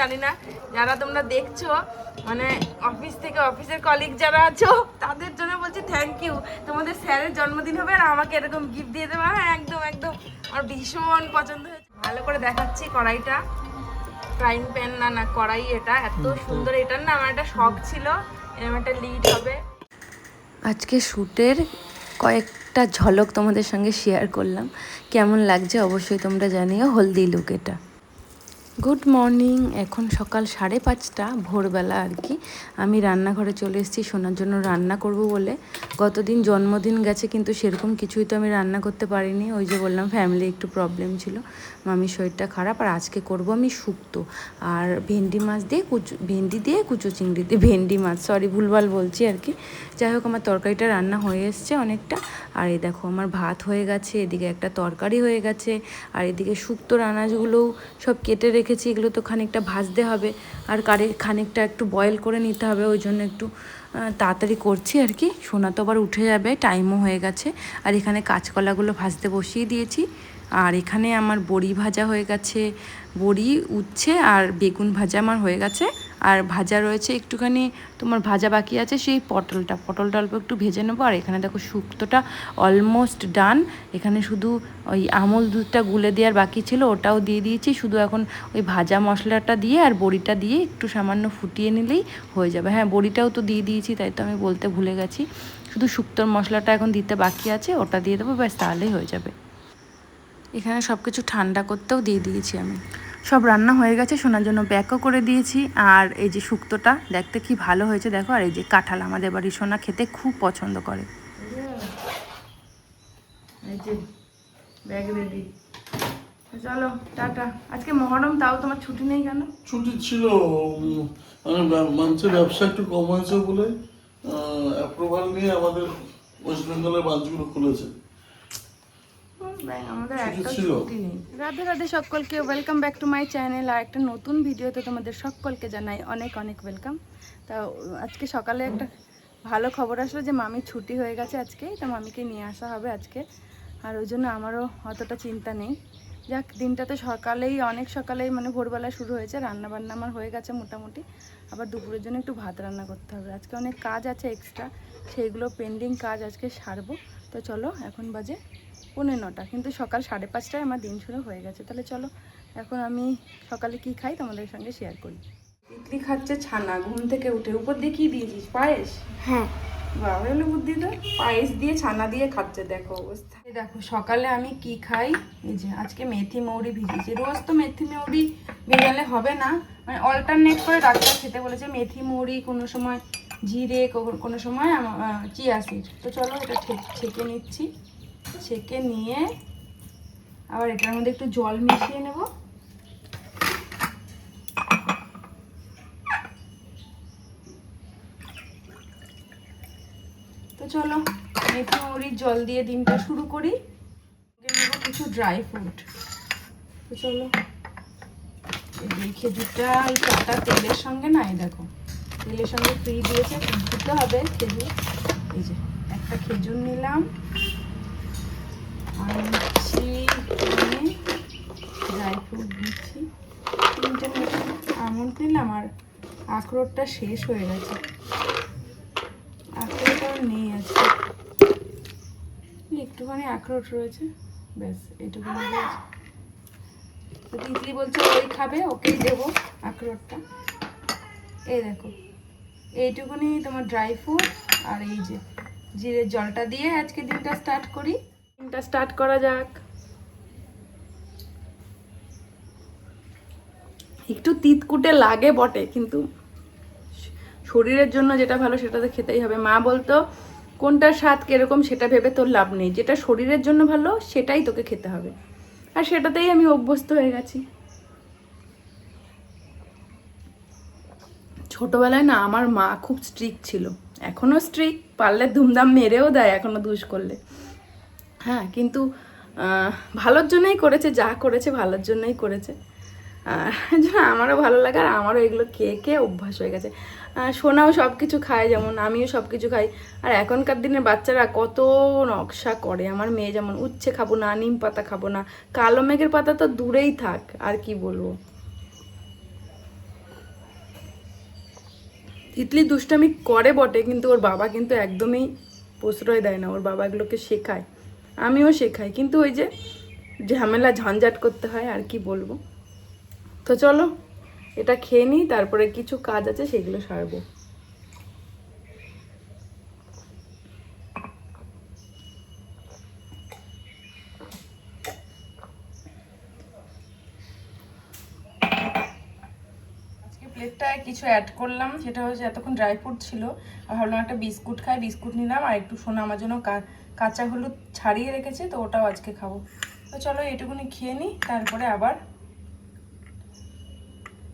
জানি না যারা তোমরা দেখছো মানে অফিস থেকে অফিসের কলিগ যারা আছো তাদের জন্য বলছি থ্যাংক ইউ। তোমাদের স্যারের জন্মদিন হবে আর আমাকে এরকম গিফট দিয়ে দেবে। হ্যাঁ একদম একদম আমার ভীষণ পছন্দ হয়েছে। ভালো করে দেখাচ্ছি কড়াইটা, ফ্রাইং প্যান না না কড়াই, এটা এত সুন্দর। এটার না আমার একটা শখ ছিল এরকম একটা লিড হবে। আজকে শ্যুটের কয়েকটা ঝলক তোমাদের সঙ্গে শেয়ার করলাম, কেমন লাগছে অবশ্যই তোমরা জানিও। হলদি লুক এটা। গুড মর্নিং, এখন সকাল 5:30 ভোরবেলা আর কি। আমি রান্নাঘরে চলে এসেছি সোনার জন্য রান্না করব বলে। গতদিন জন্মদিন গেছে কিন্তু সেরকম কিছুই তো আমি রান্না করতে পারিনি, ওই যে বললাম ফ্যামিলি একটু প্রবলেম ছিল, মামির শরীরটা খারাপ। আর আজকে করব আমি শুক্তো আর ভেন্ডি মাছ দিয়ে ভেন্ডি দিয়ে কুচো চিংড়ি দিয়ে ভেন্ডি মাছ, সরি ভুলভাল বলছি আর কি। যাই হোক আমার তরকারিটা রান্না হয়ে এসছে অনেকটা। আর এই দেখো আমার ভাত হয়ে গেছে, এদিকে একটা তরকারি হয়ে গেছে, আর এদিকে শুক্তোর আনাজগুলোও সব কেটে রেখেছি। এগুলো তো খানিকটা ভাজতে হবে আর খানিকটা একটু বয়েল করে নিতে হবে, ওই জন্য একটু তাড়াতাড়ি করছি আর কি। সোনা তো আবার উঠে যাবে, টাইমও হয়ে গেছে। আর এখানে কাঁচকলাগুলো ভাজতে বসিয়ে দিয়েছি। আর এখানে আমার বড়ি ভাজা হয়ে গেছে, বড়ি উচ্ছে আর বেগুন ভাজা আমার হয়ে গেছে। আর ভাজা রয়েছে একটুখানি, তোমার ভাজা বাকি আছে সেই পটলটা অল্প একটু ভেজে নেবো। আর এখানে দেখো শুক্তোটা অলমোস্ট ডান। এখানে শুধু ওই আমল দুধটা গুলে দেওয়ার বাকি ছিল, ওটাও দিয়ে দিয়েছি। শুধু এখন ওই ভাজা মশলাটা দিয়ে আর বড়িটা দিয়ে একটু সামান্য ফুটিয়ে নিলেই হয়ে যাবে। হ্যাঁ বড়িটাও তো দিয়ে দিয়েছি, তাই তো আমি বলতে ভুলে গেছি। শুধু শুক্তোর মশলাটা এখন দিতে বাকি আছে, ওটা দিয়ে দেবো, ব্যাস তাহলেই হয়ে যাবে। এখানে সব কিছু ঠান্ডা করতেও দিয়ে দিয়েছি আমি। সব রান্না হয়ে গেছে, শোনার জন্য ব্যাকও করে দিয়েছি। আর এই যে শুক্তোটা দেখতে কি ভালো হয়েছে দেখো। আর এই যে কাঁঠাল, আমাদের বাড়ির সোনা খেতে খুব পছন্দ করে। এই যে ব্যাগ রেডি, চলো টাটা। আজকে মহরম, তাও তোমার ছুটি নেই কেন? ছুটি ছিল, মানে মানুষের ব্যবসা একটু কম হয়েছে বলে অ্যাপ্রুভাল নিয়ে আমাদের ওয়েস্ট বেঙ্গলের ব্রাঞ্চগুলো খুলেছে। আমাদের একটা ছুটি নেই। রাধে রাধে সকলকে, welcome back to my channel. আর একটা নতুন ভিডিওতে তোমাদের সকলকে জানাই অনেক অনেক ওয়েলকাম। তা আজকে সকালে একটা ভালো খবর আসলো যে মামির ছুটি হয়ে গেছে আজকে, তা মামিকে নিয়ে আসা হবে আজকে। আর ওই জন্য আমারও অতটা চিন্তা নেই। যাক, দিনটা তো সকালেই অনেক সকালেই মানে ভোরবেলা শুরু হয়েছে। রান্না বান্না আমার হয়ে গেছে মোটামুটি। আবার দুপুরের জন্য একটু ভাত রান্না করতে হবে। আজকে অনেক কাজ আছে এক্সট্রা, সেইগুলো পেন্ডিং কাজ আজকে সারবো। তো চলো, এখন বাজে 9:45, কিন্তু সকাল 5:30টায় আমার দিন শুরু হয়ে গেছে। তাহলে চলো এখন আমি সকালে কি খাই তোমাদের সঙ্গে শেয়ার করি। ইডলি খাচ্ছে ছানা, ঘুম থেকে উঠে। উপর দিয়ে কি দিয়েছিস? পায়েস? হ্যাঁ বাবা হলো বুদ্ধি তো, পায়েস দিয়ে ছানা দিয়ে খাচ্ছে। দেখো অবস্থা। দেখো সকালে আমি কি খাই, এই যে আজকে মেথি মৌরি ভিজিয়েছি। রোজ তো মেথি মৌরি ভেজালে হবে না, মানে অল্টারনেট করে ডাক্তার খেতে বলেছে। মেথি মৌরি কোনো সময় জিরে, কোনো সময় চিয়া সিড। তো চলো এটা ছেঁকে নিচ্ছি। ছেঁকে নিয়ে আবার এটার মধ্যে একটু জল মিশিয়ে নেব। তো চলো মেথি মৌরির জল দিয়ে দিনটা শুরু করি। নেব কিছু ড্রাই ফ্রুট। তো চলো, এই খেজুরটা এই চাটা তেলের সঙ্গে না, এই দেখো তেলের সঙ্গে ফ্রি দিয়েছে, দিতে হবে খেজুর। এই যে একটা খেজুর নিলাম, আর নিচ্ছি ড্রাই ফ্রুট দিচ্ছি 3টে মতো। আমন্ড নিলাম, আর আখরোটটা শেষ হয়ে গেছে, আখরোট আর নেই আজকে। একটুখানি আখরোট রয়েছে, ব্যাস এইটুকুনি রয়েছে। তো তিতলি বলছে ওই খাবে, ওকেই দেবো আখরোটটা। এই দেখো এইটুকুনি তোমার ড্রাই ফ্রুট আর এই যে জিরের জলটা দিয়ে আজকে দিনটা স্টার্ট করি। দিনটা স্টার্ট করা যাক। একটু তিতকুটে লাগে বটে, কিন্তু শরীরের জন্য যেটা ভালো সেটা তো খেতেই হবে। মা বলতো কোনটার স্বাদ কিরকম সেটা ভেবে তোর লাভ নেই, যেটা শরীরের জন্য ভালো সেটাই তোকে খেতে হবে। আর সেটাতেই আমি অভ্যস্ত হয়ে গেছি। ছোটবেলায় না আমার মা খুব স্ট্রিক্ট ছিল, এখনও স্ট্রিক্ট, পারলে ধুমধাম মেরেও দেয় এখনও দুষ করলে। হ্যাঁ, কিন্তু ভালোর জন্যই করেছে, যা করেছে ভালোর জন্যই করেছে। জন্য আমারও ভালো লাগে, আর আমারও এগুলো খেয়ে খেয়ে অভ্যাস হয়ে গেছে। সোনাও সব কিছু খায়, যেমন আমিও সব কিছু খাই। আর এখনকার দিনের বাচ্চারা কত নকশা করে। আমার মেয়ে যেমন উচ্ছে খাবো না, নিম পাতা খাবো না, কালো মেঘের পাতা তো দূরেই থাক, আর কি বলবো। তিতলি দুষ্টামি করে বটে, কিন্তু ওর বাবা কিন্তু একদমই প্রশ্রয় দেয় না। ওর বাবা এগুলোকে শেখায়, আমিও শেখাই, কিন্তু ওই যে ঝামেলা ঝঞ্ঝাট করতে হয়, আর কি বলবো। তো চলো এটা খেয়ে নিই, তারপরে কিছু কাজ আছে সেগুলো সারবো। প্লেটটায় কিছু অ্যাড করলাম, সেটা হচ্ছে এতক্ষণ ড্রাই ফ্রুট ছিল, আর ভাবলাম একটা বিস্কুট খাই, বিস্কুট নিলাম, আর একটু সোনা আমার জন্য কাঁচা হলুদ ছাড়িয়ে রেখেছে, তো ওটাও আজকে খাবো। তো চলো এটুকুনি খেয়ে নিই, তারপরে আবার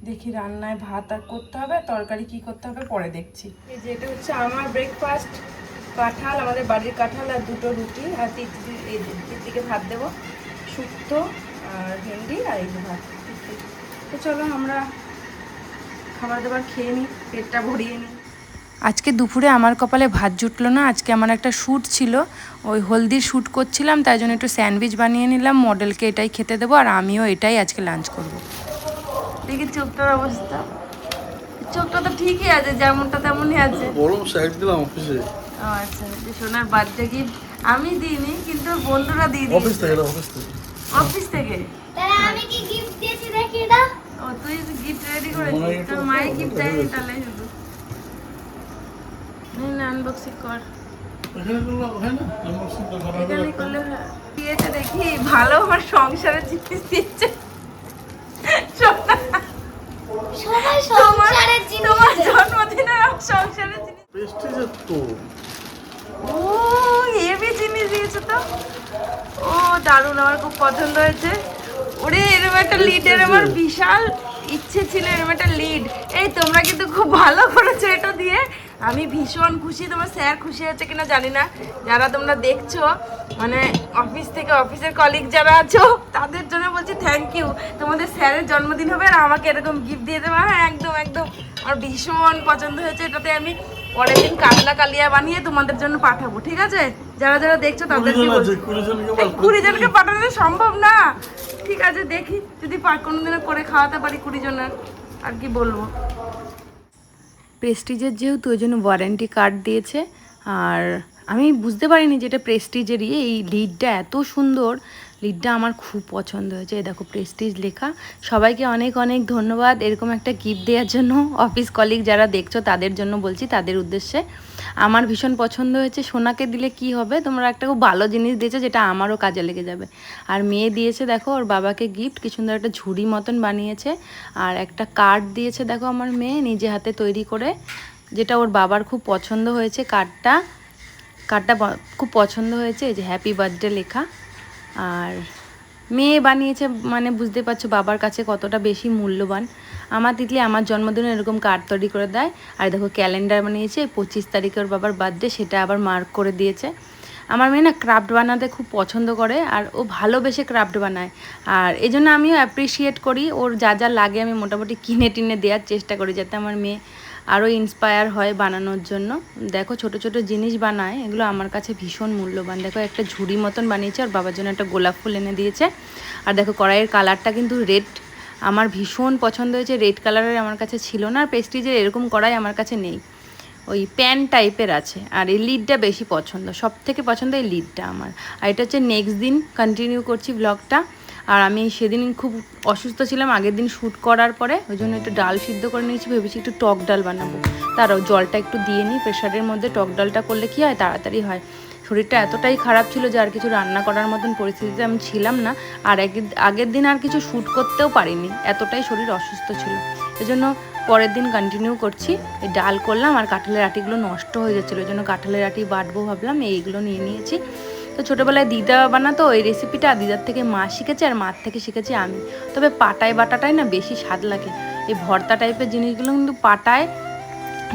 দেখি রান্নায় ভাত আর করতে হবে, তরকারি কি করতে হবে পরে দেখছি। এই যে এটা হচ্ছে আমার ব্রেকফাস্ট, কাঁঠাল, আমাদের বাড়ির কাঁঠাল আর দুটো রুটি, আর তিতলিকে ভাত দেবো, শুক্তো আর ভেন্ডি আর এই যে ভাত। তো চলো আমরা খাবার দাবার খেয়ে নিই, পেটটা ভরিয়ে নিই। আজকে দুপুরে আমার কপালে ভাত জুটলো না। আজকে আমার একটা শ্যুট ছিল, ওই হলদির শ্যুট করছিলাম, তাই জন্য একটু স্যান্ডউইচ বানিয়ে নিলাম, মডেলকে এটাই খেতে দেবো, আর আমিও এটাই আজকে লাঞ্চ করব। দেখি চোখটার অবস্থা, চোখটা তো ঠিকই আছে, যেমনটা তেমনই আছে। গরম সাইড দিলাম অফিসে। আচ্ছা, যে সোনার বার্থডে গিফট আমি দিইনি, কিন্তু বন্ধুরা দিয়ে অফিস দিয়েছে। থেকে অফিস থেকে অফিস থেকে? তাহলে আমি কি গিফট দিয়েছি দেখি দাও। ও তুই গিফট রেডি করেছিস? তোর মায়ের গিফট দেয়নি তাহলে? শুধু না, আনবক্সিং কর, এখানে করলাম, হয় না আনবক্সিং তো করা এখানে করলে হয়। দিয়েছে দেখি, ভালো আমার সংসারের জিনিস দিচ্ছে। সবাই সংসারের জিনিস তোমার জন্মদিনে সংসারের জিনিস, প্রেস্টিজের তো ও হেভি জিনিস দিয়েছে তো। ও দারুণ, আমার খুব পছন্দ হয়েছে। ওরে এরকম একটা লিডের আমার বিশাল ইচ্ছে ছিল, এরকম একটা লিড। এই তোমরা কিন্তু খুব ভালো করেছো এটা দিয়ে, আমি ভীষণ খুশি। তোমার স্যার খুশি হচ্ছে কিনা জানি না, যারা তোমরা দেখছো মানে অফিস থেকে, অফিসের কলিগ যারা আছো তাদের জন্য বলছি থ্যাংক ইউ। তোমাদের স্যারের জন্মদিন হবে আর আমাকে এরকম গিফট দিয়ে দেবে, হ্যাঁ একদম একদম আমার ভীষণ পছন্দ হয়েছে। এটাতে আমি পরের দিন কাতলা কালিয়া বানিয়ে তোমাদের জন্য পাঠাবো, ঠিক আছে? যারা যারা দেখছো তাদেরকে 20 জনকে পাঠানো সম্ভব না, ঠিক আছে? দেখি যদি কোনোদিনও করে খাওয়াতে পারি 20 জনের, আর কি বলবো। প্রেস্টিজের যেহেতু ওই জন্য ওয়ারেন্টি কার্ড দিয়েছে, আর আমি বুঝতে পারিনি যে এটা প্রেস্টিজেরই। এই লিডটা এত সুন্দর, লিডটা আমার খুব পছন্দ হয়েছে। এই দেখো প্রেস্টিজ লেখা। সবাইকে অনেক অনেক ধন্যবাদ এরকম একটা গিফট দেওয়ার জন্য। অফিস কলিগ যারা দেখছো তাদের জন্য বলছি, তাদের উদ্দেশ্যে। আমার ভীষণ পছন্দ হয়েছে। সোনাকে দিলে কি হবে, তোমরা একটা খুব ভালো জিনিস দিয়েছো যেটা আমারও কাজে লেগে যাবে। আর মেয়ে দিয়েছে দেখো ওর বাবাকে গিফট, কি সুন্দর একটা ঝুড়ি মতন বানিয়েছে, আর একটা কার্ড দিয়েছে দেখো আমার মেয়ে নিজে হাতে তৈরি করে, যেটা ওর বাবার খুব পছন্দ হয়েছে। কার্ডটা খুব পছন্দ হয়েছে, এই যে হ্যাপি বার্থডে লেখা। আর মেয়ে বানিয়েছে মানে বুঝতে পারছো বাবার কাছে কতটা বেশি মূল্যবান। আমার তিতলি আমার জন্মদিনে এরকম কার্ড তৈরি করে দেয়। আর দেখো ক্যালেন্ডার বানিয়েছে, 25 তারিখে ওর বাবার বার্থডে, সেটা আবার মার্ক করে দিয়েছে। আমার মেয়ে না ক্রাফট বানাতে খুব পছন্দ করে, আর ও ভালোবেসে ক্রাফট বানায়, আর এই জন্য আমিও অ্যাপ্রিসিয়েট করি। ওর যা যা লাগে আমি মোটামুটি কিনে টিনে দেওয়ার চেষ্টা করি, যাতে আমার মেয়ে আরও ইন্সপায়ার হয় বানানোর জন্য। দেখো ছোট ছোট জিনিস বানায়, এগুলো আমার কাছে ভীষণ মূল্যবান। দেখো একটা ঝুড়ি মতন বানিয়েছে, আর বাবার জন্য একটা গোলাপ ফুল এনে দিয়েছে। আর দেখো কড়াইয়ের কালারটা কিন্তু রেড, আমার ভীষণ পছন্দ হয়েছে। রেড কালারের আমার কাছে ছিল না, আর প্রেস্টিজের এরকম কড়াই আমার কাছে নেই, ওই প্যান টাইপের আছে। আর এই লিডটা বেশি পছন্দ, সব থেকে পছন্দ এই লিডটা আমার। আর এটা হচ্ছে নেক্সট দিন কন্টিনিউ করছি ব্লগটা। আর আমি সেদিন খুব অসুস্থ ছিলাম, আগের দিন শ্যুট করার পরে, ওই জন্য একটু ডাল সিদ্ধ করে নিয়েছি, ভেবেছি একটু টক ডাল বানাবো। তারও জলটা একটু দিয়ে নিই, প্রেশারের মধ্যে টক ডালটা করলে কী হয়, তাড়াতাড়ি হয়। শরীরটা এতটাই খারাপ ছিল যে আর কিছু রান্না করার মতন পরিস্থিতিতে আমি ছিলাম না। আর আগের দিন আর কিছু শ্যুট করতেও পারিনি, এতটাই শরীর অসুস্থ ছিল। এজন্য পরের দিন কন্টিনিউ করছি। এই ডাল করলাম, আর কাঁঠালের আটিগুলো নষ্ট হয়ে যাচ্ছিলো, ওই জন্য কাঁঠালের আটি বাটবো ভাবলাম, এইগুলো নিয়ে নিয়েছি। তো ছোটোবেলায় দিদা বানাতো এই রেসিপিটা, দিদার থেকে মা শিখেছে, আর মার থেকে শিখেছি আমি। তবে পাটায় বাটাটাই না বেশি স্বাদ লাগে। এই ভর্তা টাইপের জিনিসগুলো কিন্তু পাটায়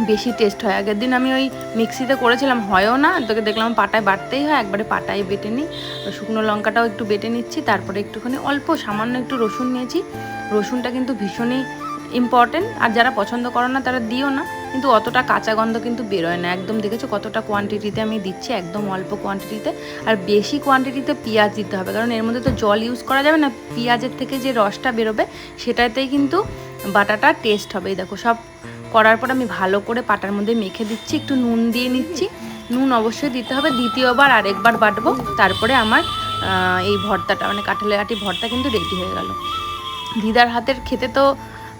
বেশি টেস্ট হয়। আগের দিন আমি ওই মিক্সিতে করেছিলাম, হয়ও না, তোকে দেখলাম পাটায় বাটতেই হয়, একবারে পাটায় বেটে নিই। শুকনো লঙ্কাটাও একটু বেটে নিচ্ছি, তারপরে একটুখানি অল্প সামান্য একটু রসুন নিয়েছি। রসুনটা কিন্তু ভীষণই ইম্পর্টেন্ট, আর যারা পছন্দ করো না তারা দিও না, কিন্তু অতটা কাঁচা গন্ধ কিন্তু বেরোয় না একদম। দেখেছো কতটা কোয়ান্টিটিতে আমি দিচ্ছি, একদম অল্প কোয়ান্টিটিতে। আর বেশি কোয়ান্টিটিতে পেঁয়াজ দিতে হবে, কারণ এর মধ্যে তো জল ইউজ করা যাবে না, পেঁয়াজের থেকে যে রসটা বেরোবে সেটাতেই কিন্তু বাটাটা টেস্ট হবে। এই দেখো সব করার পর আমি ভালো করে পাটার মধ্যে মেখে দিচ্ছি, একটু নুন দিয়ে নিচ্ছি। নুন অবশ্যই দিতে হবে, দ্বিতীয়বার আরেকবার বাটবো। তারপরে আমার এই ভর্তাটা মানে কাঁঠালের আটি ভর্তা কিন্তু রেডি হয়ে গেল। দিদার হাতের খেতে তো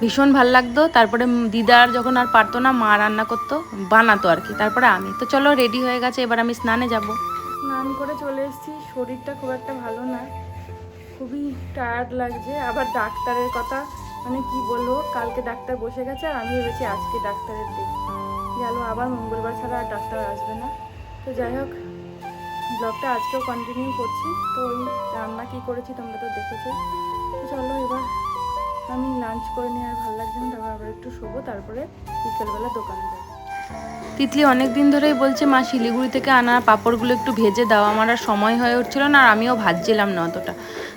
ভীষণ ভালো লাগতো। তারপরে দিদার যখন আর পারতো না, মা রান্না করতো, বানাতো আর কি। তারপরে আমি তো চলো রেডি হয়ে গেছে, এবার আমি স্নানে যাব। স্নান করে চলে এসেছি। শরীরটা খুব একটা ভালো না, খুবই টায়ার্ড লাগছে। আবার ডাক্তারের কথা মানে কি বলবো, কালকে ডাক্তার বসে গেছে আর আমি ভেবেছি আজকে ডাক্তারের দিক গেল, আবার মঙ্গলবার ছাড়া আর ডাক্তার আসবে না। তো যাই হোক, ব্লগটা আজকেও কন্টিনিউ করছি। তো ওই রান্না কী করেছি তোমরা তো দেখেছো। তো চলো এবার আমি লাঞ্চ করে নিয়ে আর ভালো লাগছে না, তারপর আবার একটু শোবো, তারপরে বিকেলবেলা দোকানে যাবো। তিতলি অনেক দিন ধরেই বলছে মা শিলিগুড়ি থেকে আনা পাঁপড়গুলো একটু ভেজে দাও। আমার আর সময় হয়ে উঠছিল না, আর আমিও ভাজছিলাম না অতটা,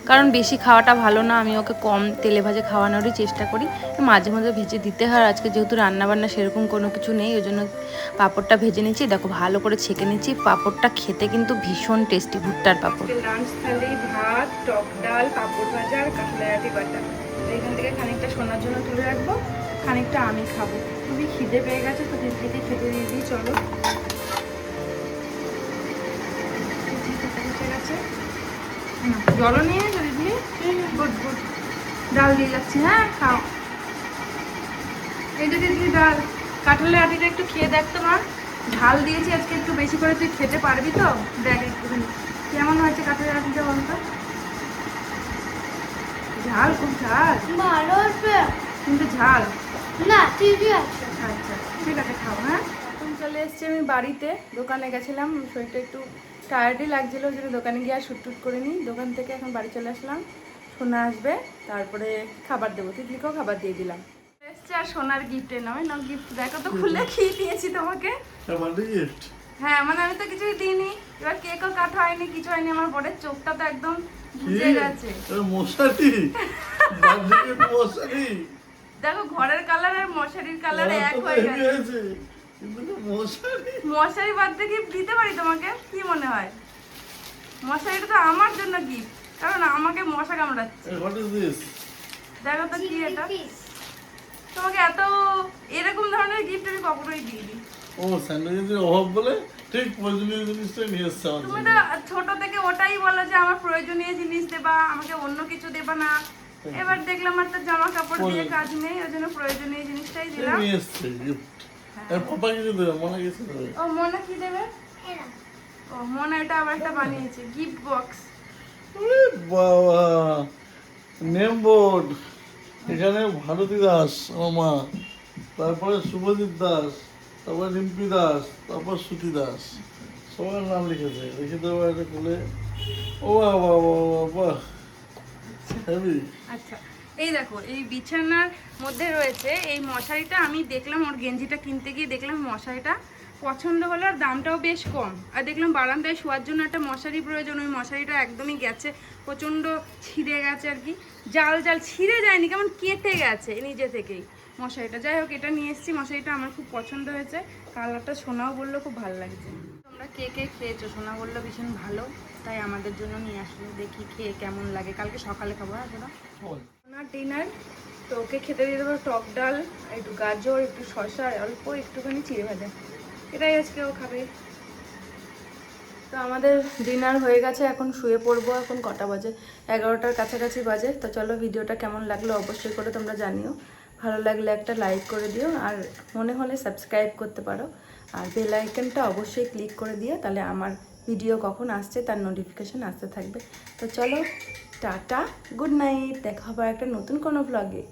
কারণ বেশি খাওয়াটা ভালো না। আমি ওকে কম তেলে ভাজে খাওয়ানোরই চেষ্টা করি, মাঝে মাঝে ভেজে দিতে হয়। আজকে যেহেতু রান্নাবান্না সেরকম কোনো কিছু নেই, ওই জন্য পাঁপড়টা ভেজে নিচ্ছি। দেখো ভালো করে ছেঁকে নিচ্ছি। পাঁপড়টা খেতে কিন্তু ভীষণ টেস্টি, ভুট্টার পাঁপড়। লাঞ্চ থালি ভাত, টক ডাল, পাঁপড় ভাজা আর কাঁঠালের আটি বাটা। এখান থেকে খানিকটা সোনার জন্য তুলে রাখবো, খানিকটা আমি খাবো। খুবই খিদে পেয়ে গেছে, তো দিদিকে খেতে দিয়ে দিই। চলো গেছে জলও নিয়ে দিদি। গুড গুড, ডাল দিয়ে যাচ্ছি। হ্যাঁ খাও। এই যে দিদি ডাল, কাঁঠালের আটিটা একটু খেয়ে দেখতো মা, ঝাল দিয়েছি আজকে একটু বেশি করে। তুই খেতে পারবি তো? দেখ একটুখানি কেমন হয়েছে কাঁঠালের আটিটা বলতো। ঝাল, খুব ঝাল ভালো আছে কিন্তু ঝাল। না, ঠিকই আছে। আচ্ছা ঠিক আছে, খাও। হ্যাঁ, এখন চলে এসেছি আমি বাড়িতে। দোকানে গেছিলাম, শরীরটা একটু টায়ার্ডই লাগছিলো, ওই জন্য দোকানে গিয়ে আর শুট করে নিই। দোকান থেকে এখন বাড়ি চলে আসলাম। সোনা আসবে, তারপরে খাবার দেবো। তিতলিকেও খাবার দিয়ে দিলাম। এসছে আর সোনার গিফট নয় না, গিফট দেখো তো খুলে খেয়ে দিয়েছি তোমাকে। গিফট হ্যাঁ মানে আমি তো কিছুই দিইনি, এবার কেকও কাটা হয়নি, কিছু হয়নি। আমার বড়ের চোখটা তো একদম বুঝে গেছে। মশারি, বার্থডে মশারি। দেখো ঘরের কালার আর মশারির কালার এক হয়ে গেছে। কিন্তু মশারি, মশারি বার্থডে গিফট দিতে পারি তোমাকে? কি মনে হয়? মশারিটা তো আমার জন্য গিফট, কারণ আমাকে মশা কামড়াচ্ছে। What is this? দেখো তো কি এটা। তোমাকে এত এরকম ধরনের গিফট আমি কখনোই দিইনি। ও স্যান্ডউইচের অভাব বলে ঠিক প্রয়োজনীয় জিনিসটা নিয়ে এসছে আমার তুমি জন্য। তো ছোট থেকে ওটাই বলো যে আমার প্রয়োজনীয় জিনিস দেবা, আমাকে অন্য কিছু দেবা না। এবার দেখলাম আর তো জামা কাপড় দিয়ে কাজ নেই, ওই জন্য প্রয়োজনীয় জিনিসটাই দিলাম। নিয়ে এসছে গিফট। পাপা কিছু দেবে, মনে কিছু দেবে। ও মনে কি দেবে? ও মনে এটা আবার একটা বানিয়েছে গিফট বক্স। বাবা, নেম বোর্ড। এখানে ভারতী দাস আমার মা, তারপরে শুভজিৎ দাস, তারপরে রিম্পি দাস, তারপর শ্রুতি দাস, সবার নাম লিখেছে। লিখে দেবো একটা খুলে। ও বাবা বাবা, হেভি। আচ্ছা এই দেখো, এই বিছানার মধ্যে রয়েছে এই মশারিটা। আমি দেখলাম ওর গেঞ্জিটা কিনতে গিয়ে দেখলাম মশারিটা পছন্দ হলো, আর দামটাও বেশ কম। আর দেখলাম বারান্দায় শোয়ার জন্য একটা মশারি প্রয়োজন। ওই মশারিটা একদমই গেছে, প্রচণ্ড ছিঁড়ে গেছে আর কি। জাল জাল ছিঁড়ে যায়নি, কেমন কেটে গেছে নিজে থেকেই মশারিটা। যাই হোক, এটা নিয়ে এসেছি। মশারিটা আমার খুব পছন্দ হয়েছে, কালারটা সোনাও বললো খুব ভালো লাগছে। তোমরা কে কে খেয়েছো? সোনা বললো ভীষণ ভালো, তাই আমাদের জন্য নিয়ে আসলো। দেখি খেয়ে কেমন লাগে, কালকে সকালে খাবো। হ্যাঁ তোরা সোনার ডিনার। তো ওকে খেতে দিয়ে দেবো টক ডাল, একটু গাজর, একটু শসা, অল্প একটুখানি চিড়ে ভাজা। এটাই আজকে ও খাবে। তো আমাদের ডিনার হয়ে গেছে, এখন শুয়ে পড়বো। এখন কটা বাজে? 11টার কাছাকাছি বাজে। তো চলো, ভিডিওটা কেমন লাগলো অবশ্যই করে তোমরা জানিও। ভালো লাগলে একটা লাইক করে দিও, আর মনে হলে সাবস্ক্রাইব করতে পারো। আর বেল আইকনটা অবশ্যই ক্লিক করে দিও, তাহলে আমার ভিডিও কখন আসছে তার নোটিফিকেশান আসতে থাকবে। তো চলো, টাটা, গুড নাইট, দেখা হবে একটা নতুন কোনো ব্লগে।